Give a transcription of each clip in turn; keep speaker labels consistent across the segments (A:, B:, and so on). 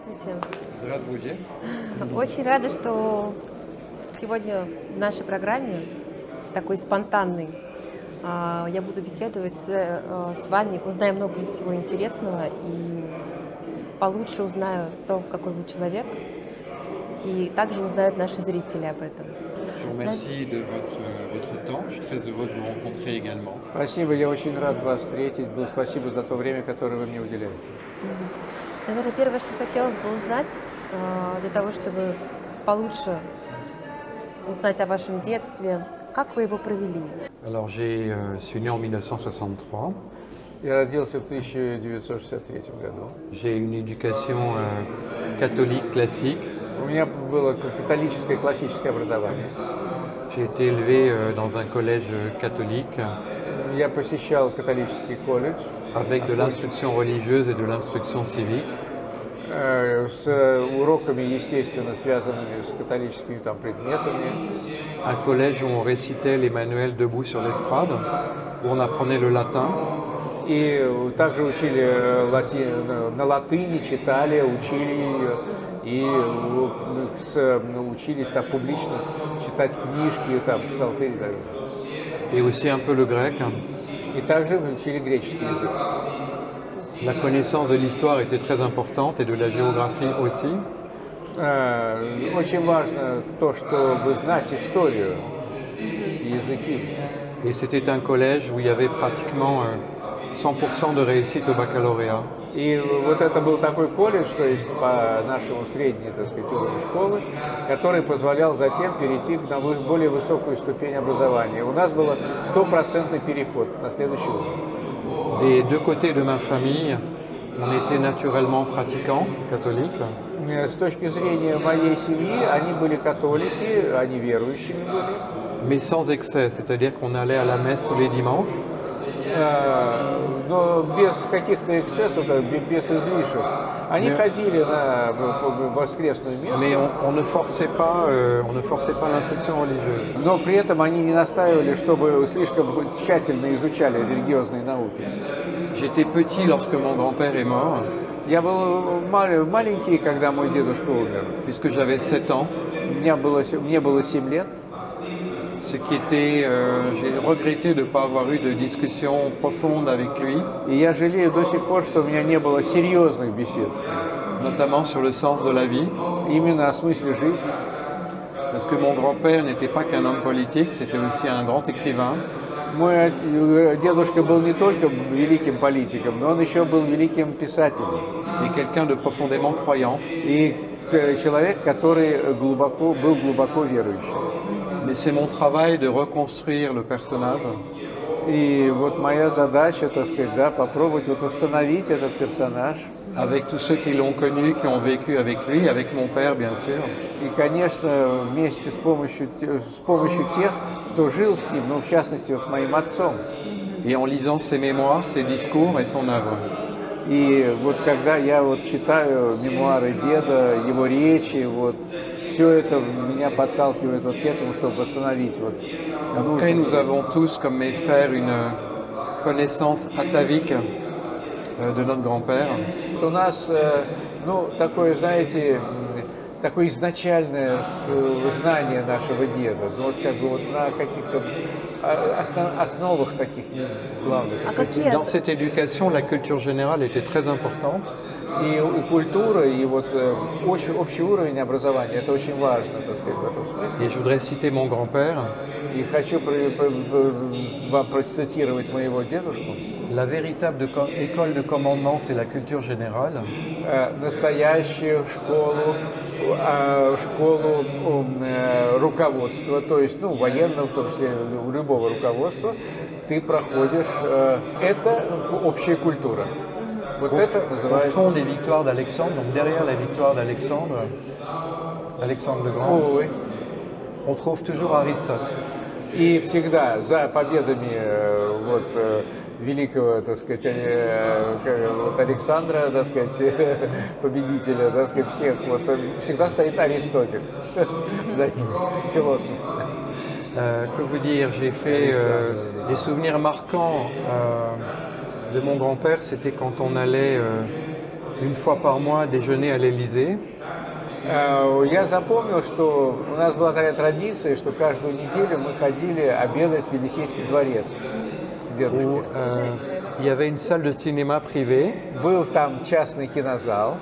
A: Здравствуйте.
B: Здравствуйте.
A: Очень рада, что сегодня в нашей программе, такой спонтанной, я буду беседовать с вами, узнаю много всего интересного и получше узнаю то, какой вы человек, и также узнают наши зрители об этом.
B: Je vous remercie de votre temps. Je suis très heureux de vous rencontrer également.
C: Спасибо, я очень рад вас встретить. Спасибо за то время, которое вы мне уделяете.
A: Наверное, первое, что хотелось бы узнать, для того, чтобы получше узнать о вашем детстве, как вы его провели?
B: Alors, je suis né en 1963.
C: Я родился в 1963 году.
B: J'ai une éducation catholique classique.
C: У меня было католическое классическое образование.
B: J'ai été élevé dans un collège catholique
C: Я посещал католический колледж
B: avec de l'instruction religieuse et de l'instruction civique.
C: с уроками, естественно, связанными с католическими предметами.
B: Un collège où on récitait les manuels debout sur l'estrade, où on apprenait le latin.
C: И также учили на латыни, читали, учили ее. И учились публично читать книжки, псалтырь и так далее.
B: Et aussi un peu le grec.
C: И также учили греческий язык.
B: La connaissance de l'histoire était très importante et de la géographie aussi.
C: Очень важно то, чтобы знать историю и языки.
B: Et c'était un collège où il y avait pratiquement 100% de réussite au baccalauréat.
C: И вот это был такой колледж, то есть по нашему средней, уровню школы, который позволял затем перейти на более высокую ступень образования. У нас был 100% переход на следующий уровень.
B: Des deux côtés de ma famille, on était naturellement pratiquants, catholiques.
C: С точки зрения моей семьи, они были католики, они верующими были.
B: Mais sans excès, c'est-à-dire qu'on allait à la messe tous les dimanches.
C: Но без каких-то эксцессов, без излишеств. Они ходили на воскресную мессу.
B: Mais on ne forçait pas l'instruction religieuse.
C: Но при этом они не настаивали, чтобы слишком тщательно изучали религиозные науки.
B: J'étais petit lorsque mon grand-père est mort,
C: Я был маленький, когда мой дедушка умер.
B: puisque j'avais 7 ans.
C: Мне было 7 лет.
B: Ce qui était, j'ai regretté de ne pas avoir eu de discussion profonde avec lui,
C: И я жалею до сих пор, что у меня не было серьезных бесед,
B: notamment sur le sens de la vie,
C: именно о смысле жизни.
B: parce que mon grand-père n'était pas qu'un homme politique, c'était aussi un grand écrivain.
C: Мой дедушка был не только великим политиком, но он еще был великим писателем.
B: Et quelqu'un de profondément croyant.
C: И человек, который был глубоко верующим.
B: Mais c'est mon travail de reconstruire le personnage.
C: И вот моя задача, попробовать восстановить этот персонаж.
B: Avec tous ceux qui l'ont connu, qui ont vécu avec lui, avec mon père bien sûr.
C: И, конечно, вместе с помощью тех, кто жил с ним, в частности, с моим отцом.
B: Et en lisant ses mémoires, ses discours et son œuvre.
C: И вот когда я читаю мемуары деда, его речи, все это меня подталкивает к этому, чтобы восстановить.
B: Après, nous avons tous, comme mes frères, une connaissance atavique de notre grand-père.
C: У нас, такое, знаете, такое изначальное знание нашего деда, на каких-то основах таких главных.
A: А какие?
B: Dans cette éducation, la culture générale était très importante.
C: И культура, и общий уровень образования, это очень важно, в этом смысле.
B: Et je voudrais citer mon grand-père.
C: И хочу вам процитировать моего дедушку.
B: La véritable école de commandement, c'est la culture générale.
C: Настоящую школу руководства, то есть, военного, в том числе любого руководства, ты проходишь, это общая культура. Это называется...
B: Au fond des victoires d'Alexandre, donc derrière la victoire d'Alexandre, Alexandre le Grand, on trouve toujours Aristote.
C: И всегда за победами великого, Александра, победителя, всех, всегда стоит Аристотель за ним, философ.
B: Que vous dire, j'ai fait des souvenirs marquants de mon grand-père, c'était quand on allait une fois par mois déjeuner à l'Élysée.
C: Я запомнил, что у нас была такая традиция, что каждую неделю мы ходили обедать в Елисейский дворец.
B: Où il y avait une salle de cinéma privée.
C: Был там частный кинозал.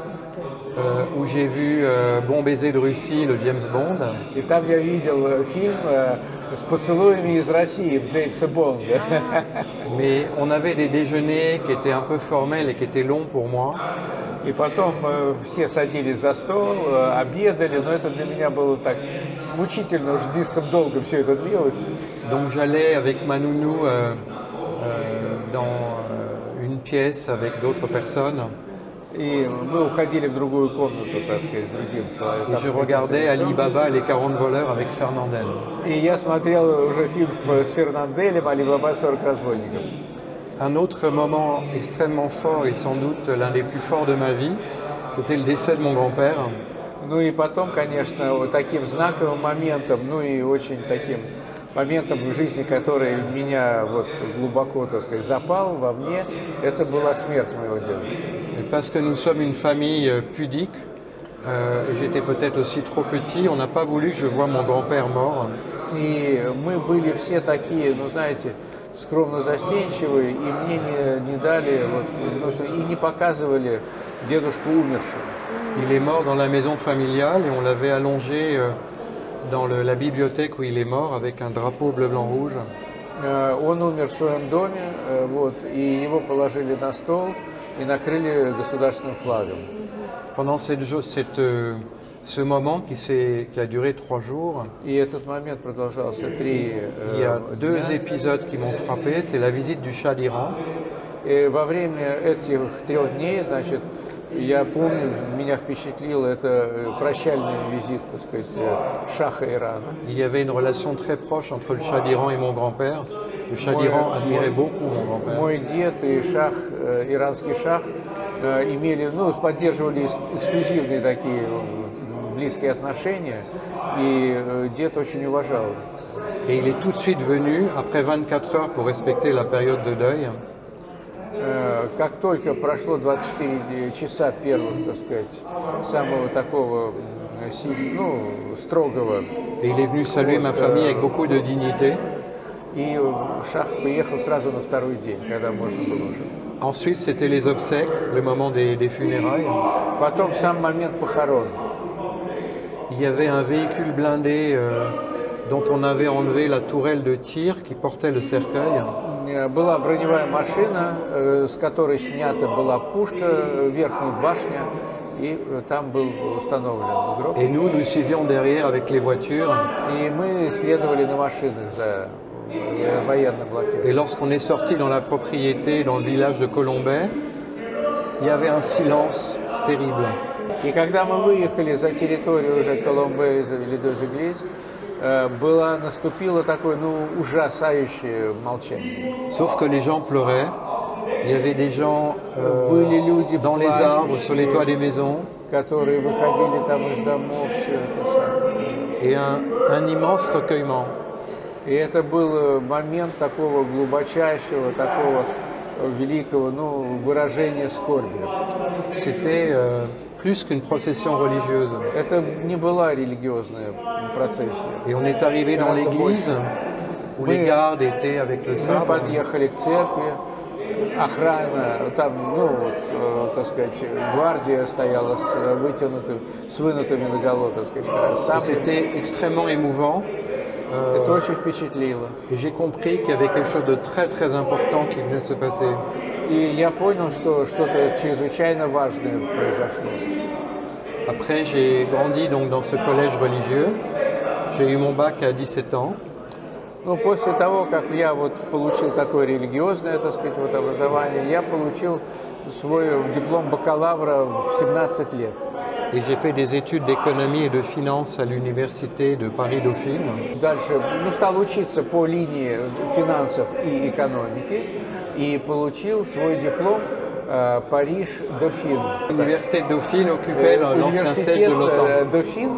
B: Où j'ai vu Bon baiser de Russie, le James Bond.
C: И там я видел фильм с поцелуями из России Джеймса Бонда.
B: Mais on avait des déjeuners qui étaient un peu formels et qui étaient longs pour moi.
C: И потом все садились за стол, обедали, но это для меня было так мучительно, уж слишком долго все это длилось.
B: Donc j'allais avec ma nounou dans une pièce avec d'autres personnes.
C: И мы уходили в другую комнату, так сказать, с другим человеком.
B: Et je regardais Ali Baba et les 40 voleurs avec Fernandel.
C: И я смотрел уже фильм с Фернанделем «Али Баба 40 разбойников».
B: Un autre moment extrêmement fort et sans doute l'un des plus forts de ma vie, c'était le décès de mon grand-père.
C: Ну и потом, конечно, вот таким знаковым моментом, ну и очень таким моментом в жизни, который меня вот глубоко, так сказать, запал во мне, это была смерть моего дедушки.
B: Et parce que nous sommes une famille pudique, j'étais peut-être aussi trop petit, on n'a pas voulu que je voie mon grand-père mort.
C: И мы были все такие, ну знаете, скромно застенчивые, и мне не дали, вот, ну, и не показывали дедушку умершим.
B: Il est mort dans la maison familiale et on l'avait allongé dans la bibliothèque où il est mort avec un drapeau bleu, blanc, rouge.
C: Он умер в своем доме, вот, и его положили на стол и накрыли государственным флагом.
B: Pendant ce moment qui a duré 3 jours,
C: И этот момент продолжался 3
B: il y a 2 épisodes qui m'ont frappé. C'est la visite du Shah d'Iran.
C: И во время этих 3 дней, значит, я помню, меня впечатлил это прощальный визит, так сказать, шаха Ирана.
B: Il y avait une relation très proche entre le Shah d'Iran et mon grand-père. Le Shah d'Iran admirait beaucoup mon grand-père.
C: Мой дед и шах, иранский шах, имели, ну, поддерживали эксклюзивные такие близкие отношения, и дед очень уважал.
B: Et il est tout de suite venu, après 24 heures pour respecter la période de deuil.
C: Как только прошло 24 часа первых, так сказать, самого такого, ну, строгого.
B: Et il est venu saluer ma famille avec beaucoup de dignité.
C: И шах приехал сразу на второй день, когда можно было уже.
B: Ensuite, c'était les obsèques, le moment des funérailles.
C: Потом сам момент похорон.
B: Il y avait un véhicule blindé dont on avait enlevé la tourelle de tir qui portait le cercueil.
C: Была броневая машина, с которой снята была пушка, верхняя башня, и там был установлен гроб.
B: Et nous suivions derrière avec les voitures.
C: И мы следовали на машинах за военным лафетом.
B: Et lorsqu'on est sorti dans la propriété, dans le village de Colombey, il y avait un silence terrible.
C: И когда мы выехали за территорию уже Коломбо или Deux-Églises, наступило такое, ну, ужасающее молчание.
B: Sauf que les gens pleuraient. Il y avait des gens
C: Были люди
B: dans les arbres, sur les toits des maisons.
C: которые выходили там из домов, все это самое.
B: Et un immense recueillement.
C: И это был момент такого глубочайшего, такого великого, ну, выражения скорби.
B: C'était plus qu'une procession religieuse.
C: Это не была религиозная процессия.
B: Et on est arrivé dans l'église où les gardes étaient avec le
C: Мы
B: sabre.
C: подъехали к церкви, охрана, там, ну, вот, так сказать, гвардия стояла с вынутыми наголо, так сказать, саблями.
B: C'était extrêmement émouvant.
C: Это очень впечатлило.
B: Et j'ai compris qu'il y avait quelque chose de très très important qui venait de se passer.
C: И я понял, что что-то чрезвычайно важное произошло.
B: Après, j'ai grandi donc dans ce collège religieux. J'ai eu mon bac à 17 ans.
C: Ну, после того, как я вот получил такое религиозное, так сказать, вот образование, я получил свой диплом бакалавра в 17 лет.
B: Et j'ai fait des études d'économie et de finance à l'université de Paris-Dauphine.
C: Дальше, ну, стал учиться по линии финансов и экономики и получил свой диплом Париж-Dauphine.
B: L'université de Dauphine occupait l'ancien siège de l'OTAN.
C: Dauphine,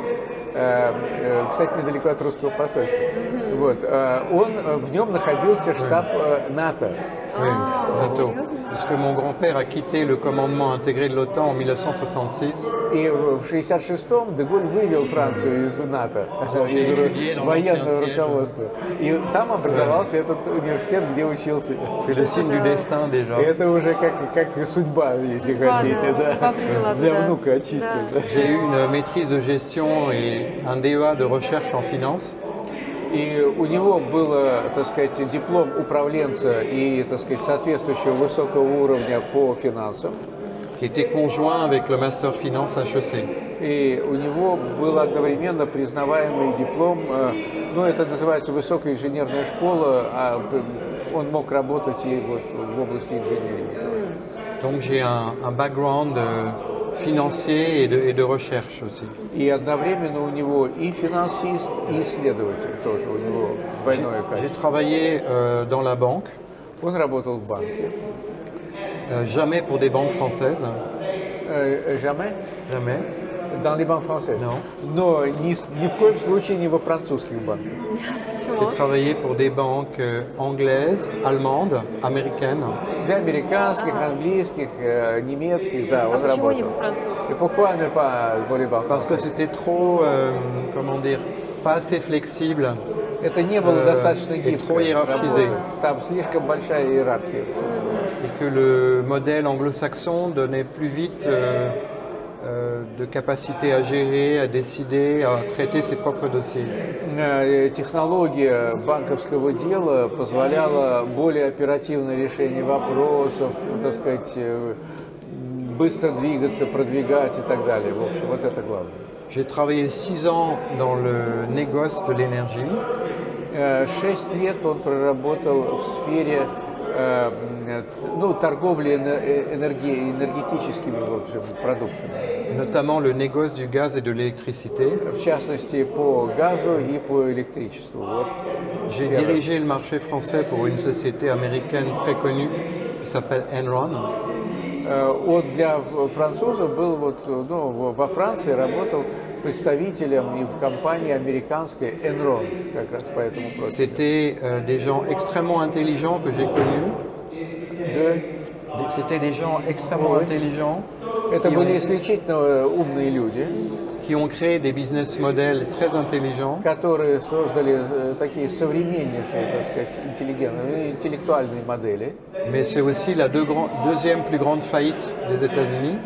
C: кстати, недалеко от русского посольства. Вот, в нем находился штаб НАТО.
B: Oui, NATO.
A: Серьезно?
B: Parce que mon grand-père a quitté le commandement intégré de l'OTAN en 1966.
C: И в 1966-м Деголь вывел Францию из НАТО, из военного руководства. И там образовался этот университет, где учился.
B: C'est le signe du destin déjà.
C: И это уже как судьба, если
A: Судьба,
C: хотите,
A: да, судьба привела
C: для
A: туда.
C: внука очистить.
A: Да.
C: Да.
B: J'ai eu une maîtrise de gestion et un DEA de recherche en finance.
C: И у него был, так сказать, диплом управленца и, так сказать, соответствующего высокого уровня по финансам.
B: Qui était conjoint avec le Master Finance HEC.
C: И у него был одновременно признаваемый диплом, ну, это называется высокая инженерная школа, а он мог работать и вот в области инженерии.
B: Donc j'ai un background financier et de recherche aussi.
C: И одновременно у него и финансист, и исследователь тоже, у него двойное
B: J'ai
C: качество.
B: travaillé dans la banque,
C: Он работал в банке.
B: jamais pour des banques françaises,
C: Jamais?
B: jamais.
C: Dans les banques françaises?
B: Non.
C: Но ни в коем случае не во французских банках.
A: Почему?
B: J'ai travaillé pour des banques anglaises, allemandes, américaines.
C: Для американских, английских, немецких, да,
A: А
C: он
A: почему не
C: работал.
A: во французском?
C: Et pourquoi ne pas pour les banques?
B: Parce que c'était trop, comment dire, pas assez flexible.
C: Это не было достаточно
B: et
C: гибко.
B: trop hiérarchisé.
C: Там слишком большая иерархия.
B: Et que le modèle anglo-saxon donnait plus vite de capacité à gérer, à décider, à traiter ses propres dossiers.
C: Технология банковского дела позволяла более оперативное решение вопросов, так сказать, быстро двигаться, продвигать и так далее. В общем, вот это главное.
B: J'ai travaillé 6 ans dans le négoce de l'énergie.
C: 6 лет он проработал в сфере ну, торговли энергетическими, в общем, продуктами.
B: Notamment le négoce du gaz et de l'électricité.
C: В частности, по газу и по электричеству. Вот.
B: J'ai dirigé le marché français pour une société américaine très connue qui s'appelle Enron.
C: Он для французов был, вот, ну, во Франции работал представителем и в компании американской Enron, как раз по этому профилю.
B: C'était des gens extrêmement intelligents que j'ai connus. C'était des gens extrêmement intelligents
C: Это были исключительно умные люди,
B: qui ont créé des business models très intelligents.
C: которые создали такие современнейшие, так сказать, интеллектуальные модели.
B: Mais c'est aussi la deuxième plus grande faillite des États-Unis.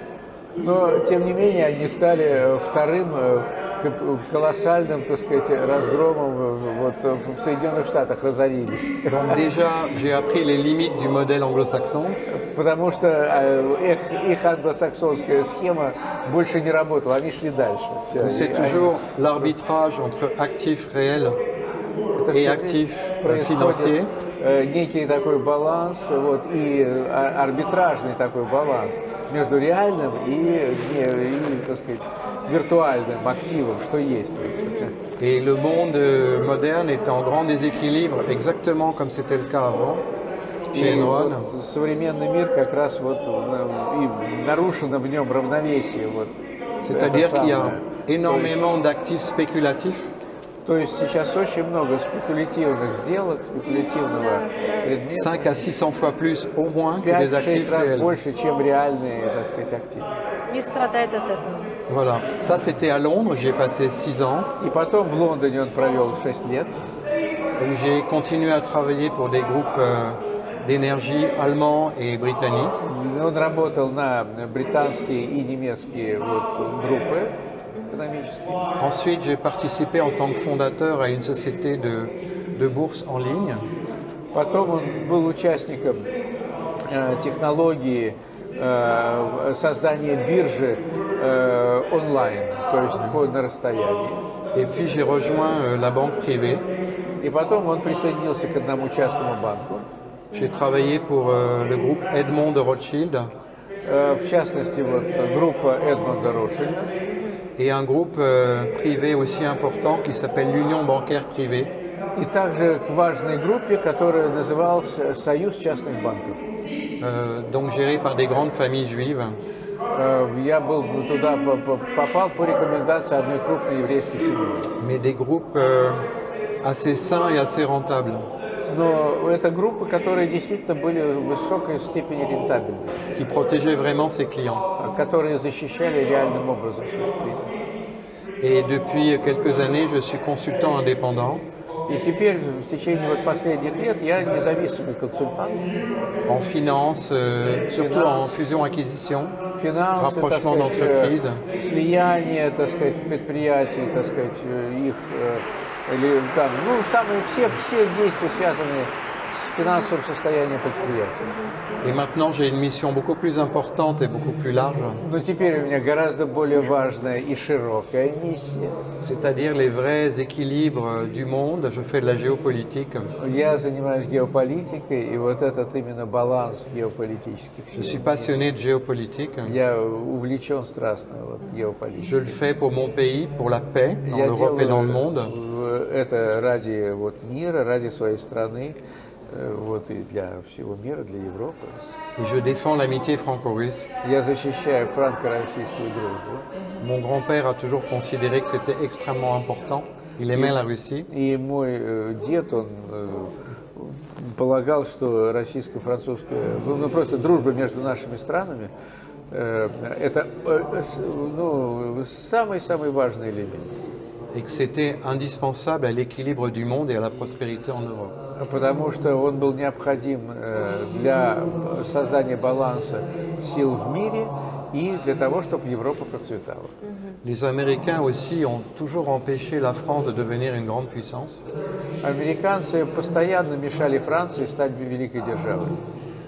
C: Но, тем не менее, они стали вторым колоссальным, так сказать, разгромом вот, в Соединенных Штатах, разорились.
B: Donc déjà, j'ai appris les limites du modèle anglo-saxon.
C: Потому что их англосаксонская схема больше не работала, они шли дальше.
B: C'est toujours l'arbitrage entre actifs réels et actifs financiers.
C: Некий такой баланс, вот, и арбитражный такой баланс между реальным и, так сказать, виртуальным активом, что есть.
B: Et le monde moderne est en grand déséquilibre, exactement comme c'était le cas avant chez
C: И
B: Enron.
C: вот современный мир как раз вот и нарушено в нем равновесие. Вот,
B: C'est-à-dire qu'il y a énormément d'actifs spéculatifs.
C: То есть сейчас очень много спекулятивных сделок, спекулятивного предмета.
B: 5 à 600 fois plus au moins que des
C: 5-6
B: actifs
C: раз
B: réels.
C: больше, чем реальные, так сказать, активы.
A: Мир страдает от этого.
B: Voilà, ça c'était à Londres, j'ai passé 6 ans.
C: И потом в Лондоне он провел 6 лет.
B: Donc j'ai continué à travailler pour des groupes d'énergie allemands et britanniques.
C: Он работал на британские и немецкие вот, группы экономические.
B: Ensuite, j'ai participé en tant que fondateur à une société de bourse en ligne.
C: Потом он был участником технологии создания биржи онлайн, то есть на расстоянии.
B: Et puis j'ai rejoint la banque privée.
C: И потом он присоединился к одному частному банку.
B: J'ai travaillé pour le groupe Edmond de Rothschild
C: В частности, вот, группа Эдмонда Ротшильда.
B: et un groupe privé aussi important qui s'appelle l'Union bancaire privée.
C: И также к важной группе, которая называлась «Союз частных банков».
B: Donc géré par des grandes familles juives.
C: Я был туда попал по рекомендации одной крупной еврейской семьи.
B: Mais des groupes assez sains et assez rentables,
C: Но это группы, которые действительно были в высокой степени рентабельности,
B: qui protégeaient vraiment ses clients.
C: которые защищали реальным образом своих клиентов.
B: Et depuis quelques années, je suis consultant indépendant
C: И теперь, в течение вот последних лет, я независимый консультант.
B: en finance, surtout en fusion-acquisition,
C: Финансы, так
B: rapprochement
C: сказать,
B: d'entreprises.
C: слияние, так сказать, предприятий, так сказать, их, или там, ну, все действия, связанные с финансовым состоянием предприятия.
B: Et maintenant, j'ai une mission beaucoup plus importante et beaucoup plus large,
C: Но теперь у меня гораздо более важная и широкая миссия.
B: c'est-à-dire les vrais équilibres du monde. Je fais de la géopolitique.
C: Я занимаюсь геополитикой, и вот этот именно баланс геополитических
B: Je suis
C: сил.
B: passionné de géopolitique.
C: Я увлечен страстно вот,
B: Je
C: геополитикой.
B: le fais pour mon pays, pour la paix dans
C: Я
B: l'Europe et dans le
C: делаю
B: monde.
C: это ради вот, мира, ради своей страны, вот, и для всего мира, для Европы.
B: Et je défends l'amitié franco-russe.
C: Я защищаю франко-российскую дружбу.
B: Mon grand-père a toujours considéré que c'était extrêmement important. Il aimait la Russie.
C: И мой дед, он полагал, что российско-французская, ну, просто дружба между нашими странами, это ну, самый-самый важный элемент.
B: Et que c'était indispensable à l'équilibre du monde et à la prospérité en Europe.
C: Потому что он был необходим для создания баланса сил в мире и для того, чтобы Европа процветала.
B: Les Américains aussi ont toujours empêché la France de devenir une grande puissance,
C: Американцы постоянно мешали Франции стать великой державой.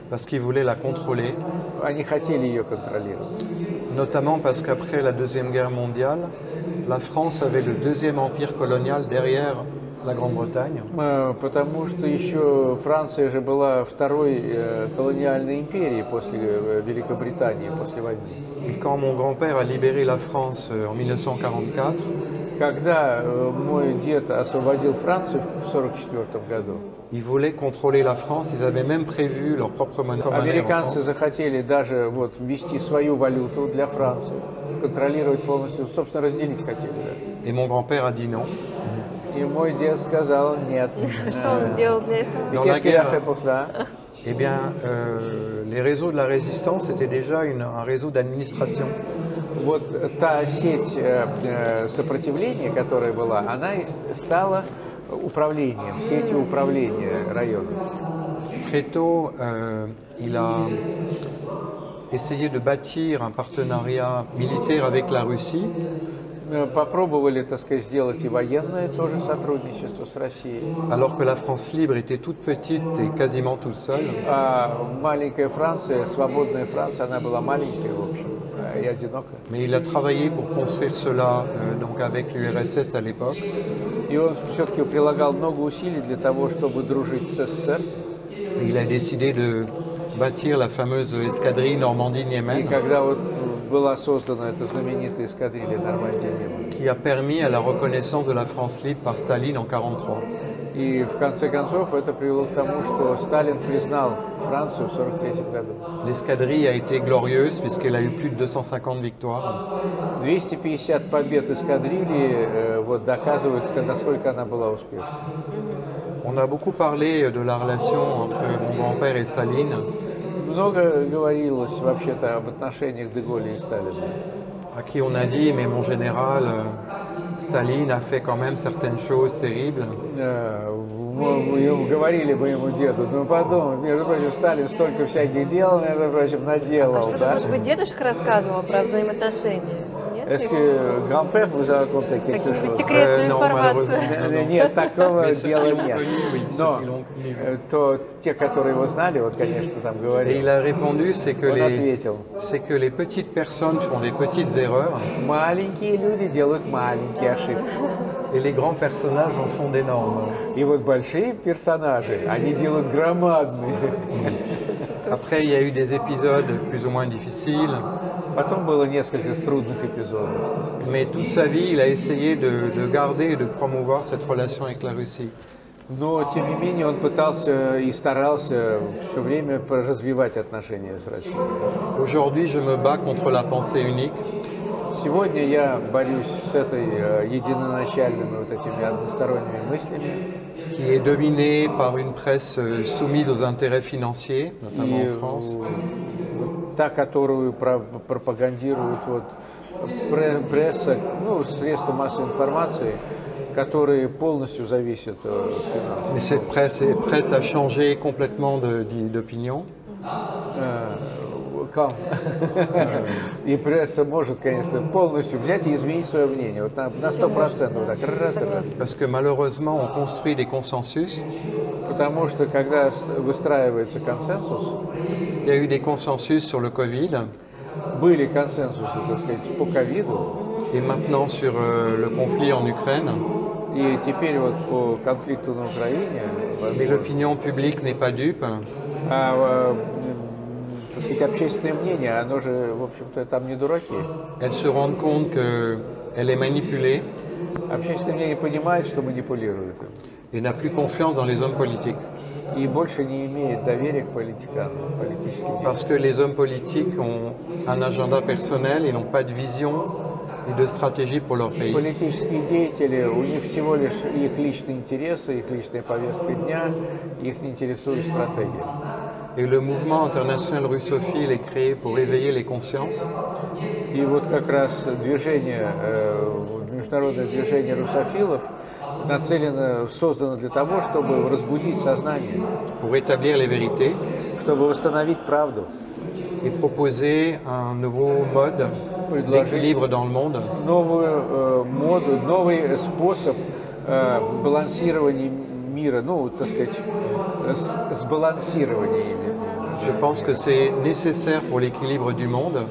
B: parce qu'ils voulaient la contrôler,
C: Они хотели ее контролировать.
B: notamment parce qu'après la Deuxième Guerre mondiale, la France avait le deuxième empire colonial derrière la Grande-Bretagne.
C: Потому что еще Франция же была второй колониальной империей после Великобритании, после войны.
B: Et quand mon grand-père a libéré la France en 1944,
C: Когда мой дед освободил Францию в 1944 году,
B: ils voulaient contrôler la France, ils avaient même prévu leur propre monnaie en
C: американцы
B: France.
C: захотели даже вот ввести свою валюту для Франции, контролировать полностью, собственно, разделить хотели. Да.
B: Et mon grand-père a dit non.
C: И мой дед сказал нет.
A: Что он сделал для этого?
C: Et
B: Dans la
C: qu'est-ce qu'il a
B: guerre.
C: fait pour ça?
B: Eh bien, les réseaux de la résistance étaient déjà un réseau d'administration.
C: Вот та сеть сопротивления, которая была, она и стала управлением, сетью управления районом.
B: Très tôt, il a essayé de bâtir un partenariat militaire avec la Russie.
C: Попробовали, так сказать, сделать и военное тоже сотрудничество с Россией.
B: Alors que la France libre était toute petite et quasiment toute seule.
C: А маленькая Франция, свободная Франция, она была маленькая, в общем, и одинокая.
B: Mais il a travaillé pour construire cela donc avec l'URSS à l'époque.
C: И он все-таки прилагал много усилий для того, чтобы дружить с СССР.
B: Et il a décidé de bâtir la fameuse escadrille
C: И
B: Normandie-Niemen,
C: когда вот была создана эта знаменитая эскадрилья Нормандия-Неман,
B: qui a permis à la reconnaissance de la France libre par Staline en 1943.
C: и в конце концов это привело к тому, что Сталин признал Францию в 1943 году.
B: L'escadrille a été glorieuse puisqu'elle a eu plus de 250 victoires.
C: 250 побед эскадрильи вот, доказывают, насколько она была успешной.
B: On a beaucoup parlé de la relation entre mon grand-père et Staline,
C: Много говорилось вообще-то об отношениях Де-Голля и Сталина.
B: à qui on a dit, mais mon général, Staline a fait quand même certaines choses terribles.
C: Мы говорили моему деду, ну подумай, между прочим, Сталин столько всяких дел, между прочим, наделал,
A: А что-то,
C: да?
A: может быть, дедушка рассказывал про взаимоотношения? Нет?
C: Est-ce que grand-père vous a raconté quelque
A: Какие-нибудь
C: chose?
A: секретную
B: non,
A: информацию?
B: malheureusement.
C: Нет, такого
B: Mais ceux
C: дела
B: qui l'ont
C: нет.
B: connu, oui, ceux
C: Но
B: qui l'ont connu.
C: то те, которые его знали, вот, конечно, там
B: Et
C: говорили.
B: il a répondu,
C: Он
B: c'est que les petites personnes font des petites erreurs
C: Маленькие люди делают маленькие ошибки.
B: et les grands personnages en font d'énormes.
C: И вот большие персонажи, они делают громадные.
B: Après, il y a eu des épisodes plus ou moins difficiles,
C: Потом было несколько трудных эпизодов. так сказать.
B: mais toute sa vie, il a essayé de garder et de promouvoir cette relation avec la Russie.
C: Но, тем не менее, он пытался и старался все время развивать отношения с Россией.
B: Aujourd'hui, je me bats contre la pensée unique.
C: Сегодня я борюсь с этой единоначальными вот этими односторонними мыслями.
B: qui est dominée par une presse soumise aux intérêts financiers, notamment
C: И
B: en France.
C: та, которую пропагандирует вот пресса, ну, средства массовой информации, которые полностью зависят от финансов.
B: Mais cette presse est prête à changer complètement d'opinion.
C: И пресса может, конечно, полностью взять и изменить свое мнение. Вот на 100%. Вот так, раз, раз.
B: Parce que malheureusement, on construit des consensus.
C: Потому что когда выстраивается консенсус,
B: Il y a eu des consensus sur le Covid
C: были консенсусы, так сказать, по ковиду,
B: et maintenant sur le conflit en Ukraine.
C: и теперь вот по конфликту на Украине,
B: Mais l'opinion publique n'est pas dupe.
C: Так сказать, общественное мнение, оно же, в общем-то, там не дураки.
B: Elles se rendent compte qu'elle est manipulée
C: Общественное мнение понимает, что манипулируют им,
B: et n'a plus confiance dans les hommes politiques.
C: и больше не имеет доверия к политикам, политическим деятелям.
B: Parce que les hommes politiques ont un agenda personnel et n'ont pas de vision ni de stratégie pour leur pays.
C: Политические деятели, у них всего лишь их личные интересы, их личная повестка дня, их не интересует стратегия.
B: Et le mouvement international russophile est créé pour éveiller les consciences.
C: И вот как раз движение, международное движение русофилов нацелено, создано для того, чтобы разбудить сознание,
B: Pour établir les vérités
C: чтобы восстановить правду,
B: et proposer un nouveau mode d'équilibre dans le monde
C: новую моду, новый способ балансирования мира, ну, так сказать, сбалансирования ими.
B: Je pense que c'est nécessaire pour l'équilibre du monde.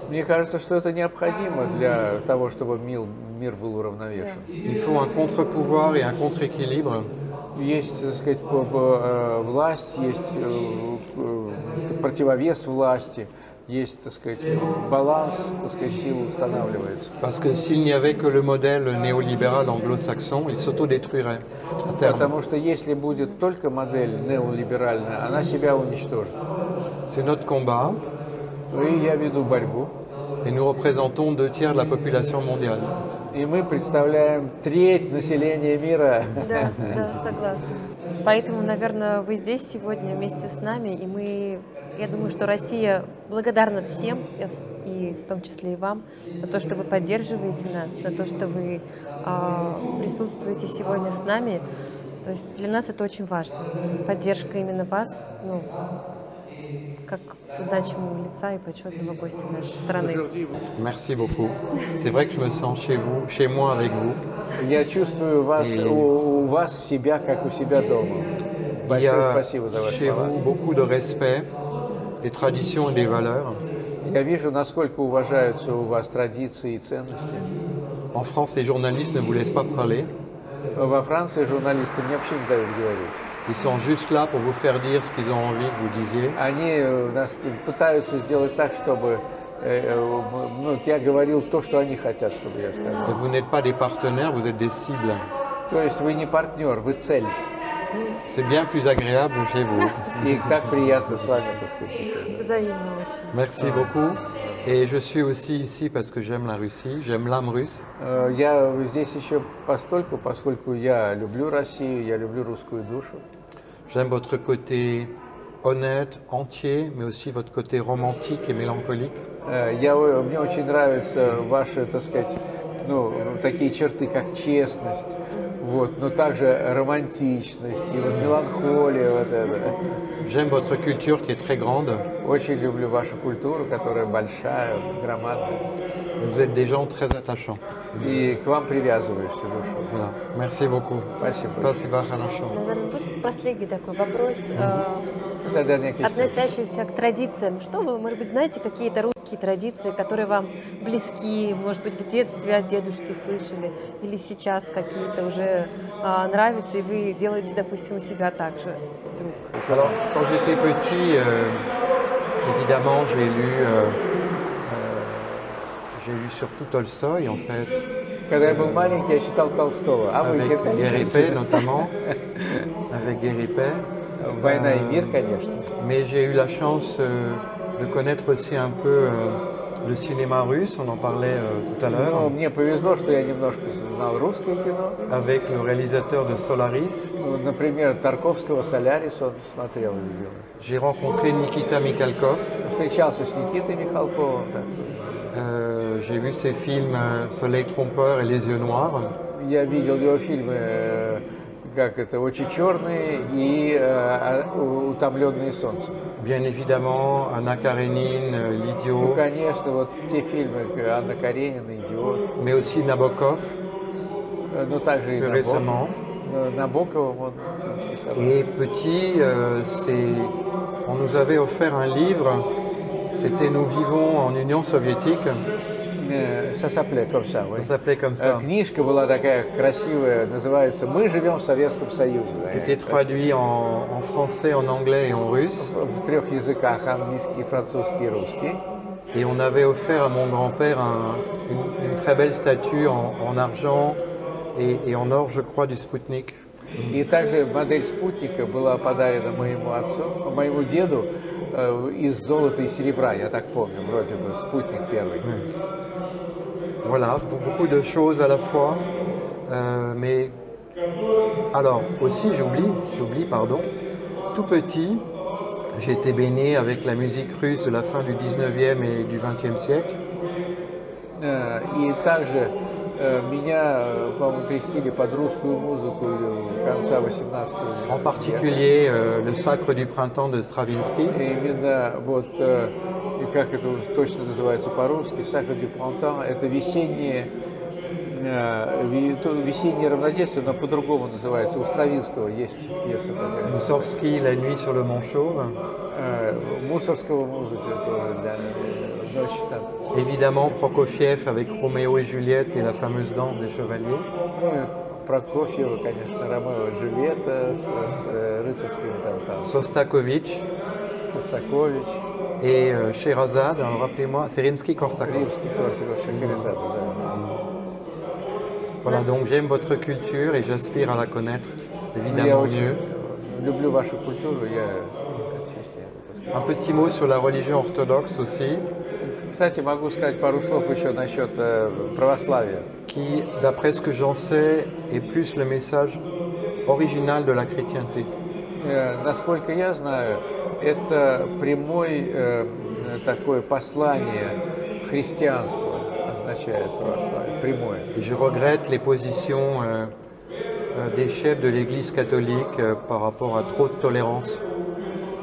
C: Мне кажется, что это необходимо для того, чтобы мир был уравновешен.
B: Il faut un contre-pouvoir et un contre-équilibre
C: Есть, так сказать, власть, есть противовес власти, есть, так сказать, баланс, так сказать, сил устанавливается.
B: parce que s'il n'y avait que le modèle néolibéral anglo-saxon, il s'autodétruirait à terme.
C: Потому что если будет только модель неолиберальная, она себя уничтожит.
B: C'est notre combat
C: И я веду борьбу,
B: et nous représentons 2/3 de la population mondiale.
C: и мы представляем треть населения мира.
A: Да, да, согласна. Поэтому, наверное, вы здесь сегодня вместе с нами, и я думаю, что Россия благодарна всем, и в том числе и вам, за то, что вы поддерживаете нас, за то, что вы присутствуете сегодня с нами. То есть для нас это очень важно. Поддержка именно вас, ну, как значимого лица и почетного гостя нашей страны.
B: Merci beaucoup. C'est vrai que je me sens chez vous, chez moi avec vous.
C: Я чувствую вас, у вас себя, как у себя дома.
B: Il y
C: Большое
B: a
C: спасибо за ваши
B: chez
C: слова.
B: vous beaucoup de respect des traditions et des valeurs.
C: Я вижу, насколько уважаются у вас традиции и ценности.
B: En France, les journalistes ne vous laissent pas parler.
C: Во Франции журналисты мне вообще не дают говорить.
B: Ils sont juste là pour vous faire dire ce qu'ils ont envie que vous disiez.
C: Они нас пытаются сделать так, чтобы я говорил то, что они хотят, чтобы я
B: Et
C: сказал.
B: vous n'êtes pas des partenaires, vous êtes des cibles.
C: То есть вы не партнер, вы цель.
B: C'est bien plus agréable chez vous.
C: И так приятно с вами, так сказать, беседовать.
A: Взаимно очень.
B: Merci beaucoup. Et je suis aussi ici parce que j'aime la Russie, j'aime l'âme russe.
C: Я здесь еще постольку, поскольку я люблю Россию, я люблю русскую душу.
B: J'aime votre côté honnête, entier, mais aussi votre côté romantique et mélancolique.
C: Мне очень нравятся ваши, так сказать, такие черты, как честность, вот, но также романтичность и вот меланхолия вот это.
B: J'aime votre culture qui est très grande.
C: Очень люблю вашу культуру, которая большая, громадная.
B: Vous êtes des gens très attachants.
C: И к вам привязываюсь всю душу.
B: Voilà. Merci beaucoup.
C: Спасибо.
B: Спасибо, хорошо.
A: Наверное, пусть последний такой вопрос,
C: относящийся
A: относящийся к традициям. Что вы, может быть, знаете какие-то русские традиции, которые вам близки, может быть, в детстве от дедушки слышали, или сейчас какие-то уже нравятся, и вы делаете, допустим, у себя так же вдруг?
B: Alors, quand j'étais petit, évidemment, j'ai lu surtout Tolstoï, en fait,
C: Когда я был маленький, я читал Толстого. А вы
B: avec Guérépé notamment, avec Guérépé.
C: «Война и мир», конечно.
B: Mais j'ai eu la chance de connaître aussi un peu le cinéma russe, on en parlait tout à
C: Но
B: l'heure,
C: мне повезло, что я немножко знал русское кино.
B: avec le réalisateur de Solaris.
C: Ну, например, Тарковского «Солярис» он смотрел и видел.
B: J'ai rencontré Nikita Mikhalkov.
C: Встречался с Никитой Михалковым. Да.
B: J'ai vu ses films Soleil trompeur et Les yeux noirs.
C: Я видел его фильмы, как это, «Очи черные» и «Утомленные солнцем».
B: Bien évidemment, Anna Karenine,
C: Ну,
B: L'Idiot,
C: конечно, вот те фильмы Анна Каренина, «Идиот»,
B: mais aussi Nabokov,
C: но также и
B: plus récemment.
C: Набоковым он интересовался.
B: Et petit, on nous avait offert un livre, c'était Nous vivons en Union soviétique,
C: Сосапле, comme ça, oui.
B: ça s'appelait comme ça,
C: Книжка была такая красивая, называется «Мы живем в Советском Союзе».
B: qui était traduit en français, en anglais et en russe.
C: В трех языках, английский, французский и русский.
B: Et on avait offert à mon grand-père une très belle statue en argent et en or, je crois, du Spoutnik.
C: И также модель спутника была подарена моему отцу, моему деду из золота и серебра, я так помню, вроде бы, спутник первый.
B: Voilà, beaucoup de choses à la fois. Mais alors aussi, j'oublie, pardon, tout petit, j'ai été baigné avec la musique russe de la fin du 19e et du 20e siècle.
C: И также меня, по-моему, крестили под русскую музыку конца 18
B: En
C: века.
B: particulier le Sacre du printemps de Stravinsky.
C: И именно вот, и как это точно называется по-русски, «Сакра ди Пронтан» — это весеннее равноденствие, но по-другому называется. У Стравинского есть пьеса такая.
B: Mussorgsky, La nuit sur le Mont Chauve.
C: Мусорского музыка тоже для ночи там.
B: Évidemment, Prokofiev avec Roméo et Juliette et la fameuse danse des chevaliers.
C: Ну, и Прокофьева, конечно, Ромео и Джульетта с рыцарскими там,
B: Sostakovich
C: Шостакович,
B: et Sherazade, alors rappelez-moi, c'est Rimsky-Korsakov.
C: Римский Корсаков, Шахерезада, да.
B: Voilà, donc j'aime votre culture et j'aspire à la connaître
C: Я
B: évidemment
C: очень
B: mieux.
C: люблю вашу культуру, я отчасти, так сказать.
B: Un petit mot sur la religion orthodoxe aussi,
C: Кстати, могу сказать пару слов еще насчет православия.
B: qui, d'après ce que j'en sais, est plus le message original de la chrétienté.
C: Насколько я знаю, это прямое такое послание христианства означает православие, прямое.
B: Et je regrette les positions des chefs de l'Église catholique par rapport à trop de tolérance.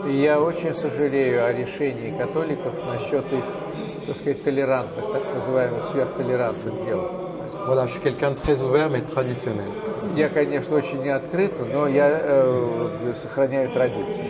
C: И я очень сожалею о решении католиков насчет их, так сказать, толерантных, так называемых сверхтолерантных дел.
B: Voilà, je suis quelqu'un de très ouvert mais traditionnel.
C: Я, конечно, очень не открыт, но я сохраняю традиции.